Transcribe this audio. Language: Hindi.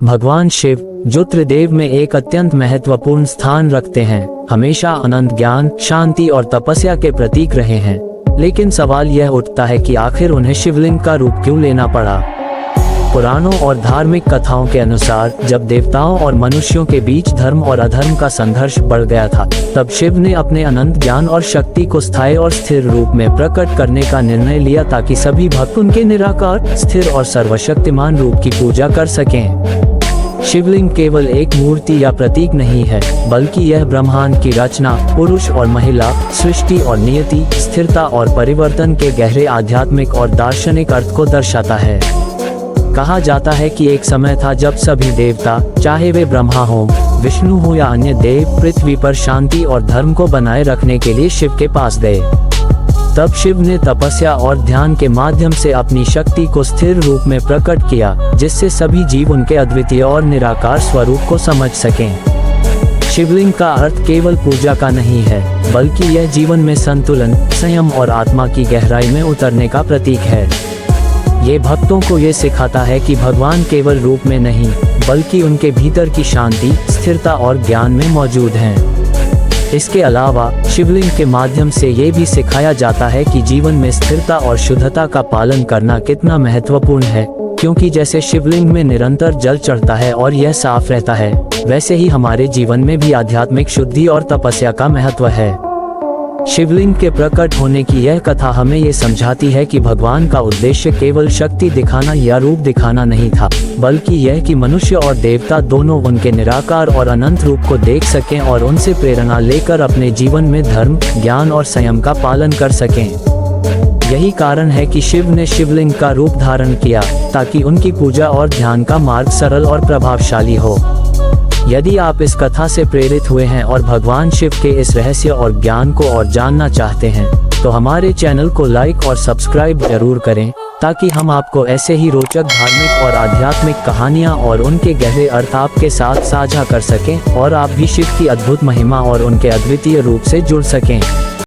भगवान शिव जो त्रिदेव में एक अत्यंत महत्वपूर्ण स्थान रखते हैं, हमेशा अनंत ज्ञान, शांति और तपस्या के प्रतीक रहे हैं। लेकिन सवाल यह उठता है कि आखिर उन्हें शिवलिंग का रूप क्यों लेना पड़ा। पुराणों और धार्मिक कथाओं के अनुसार जब देवताओं और मनुष्यों के बीच धर्म और अधर्म का संघर्ष बढ़ गया था, तब शिव ने अपने अनंत ज्ञान और शक्ति को स्थायी और स्थिर रूप में प्रकट करने का निर्णय लिया ताकि सभी भक्त उनके निराकार, स्थिर और सर्वशक्तिमान रूप की पूजा कर सकें। शिवलिंग केवल एक मूर्ति या प्रतीक नहीं है, बल्कि यह ब्रह्मांड की रचना, पुरुष और महिला, सृष्टि और नियति, स्थिरता और परिवर्तन के गहरे आध्यात्मिक और दार्शनिक अर्थ को दर्शाता है। कहा जाता है कि एक समय था जब सभी देवता, चाहे वे ब्रह्मा हो, विष्णु हो या अन्य देव, पृथ्वी पर शांति और धर्म को बनाए रखने के लिए शिव के पास गए। तब शिव ने तपस्या और ध्यान के माध्यम से अपनी शक्ति को स्थिर रूप में प्रकट किया, जिससे सभी जीव उनके अद्वितीय और निराकार स्वरूप को समझ सकें। शिवलिंग का अर्थ केवल पूजा का नहीं है, बल्कि यह जीवन में संतुलन, संयम और आत्मा की गहराई में उतरने का प्रतीक है। ये भक्तों को ये सिखाता है कि भगवान केवल रूप में नहीं, बल्कि उनके भीतर की शांति, स्थिरता और ज्ञान में मौजूद हैं। इसके अलावा शिवलिंग के माध्यम से ये भी सिखाया जाता है कि जीवन में स्थिरता और शुद्धता का पालन करना कितना महत्वपूर्ण है, क्योंकि जैसे शिवलिंग में निरंतर जल चढ़ता है और यह साफ रहता है, वैसे ही हमारे जीवन में भी आध्यात्मिक शुद्धि और तपस्या का महत्व है। शिवलिंग के प्रकट होने की यह कथा हमें ये समझाती है कि भगवान का उद्देश्य केवल शक्ति दिखाना या रूप दिखाना नहीं था, बल्कि यह कि मनुष्य और देवता दोनों उनके निराकार और अनंत रूप को देख सकें और उनसे प्रेरणा लेकर अपने जीवन में धर्म, ज्ञान और संयम का पालन कर सकें। यही कारण है कि शिव ने शिवलिंग का रूप धारण किया, ताकि उनकी पूजा और ध्यान का मार्ग सरल और प्रभावशाली हो। यदि आप इस कथा से प्रेरित हुए हैं और भगवान शिव के इस रहस्य और ज्ञान को और जानना चाहते हैं, तो हमारे चैनल को लाइक और सब्सक्राइब जरूर करें, ताकि हम आपको ऐसे ही रोचक धार्मिक और आध्यात्मिक कहानियां और उनके गहरे अर्थ आपके साथ साझा कर सकें और आप भी शिव की अद्भुत महिमा और उनके अद्वितीय रूप से जुड़ सकें।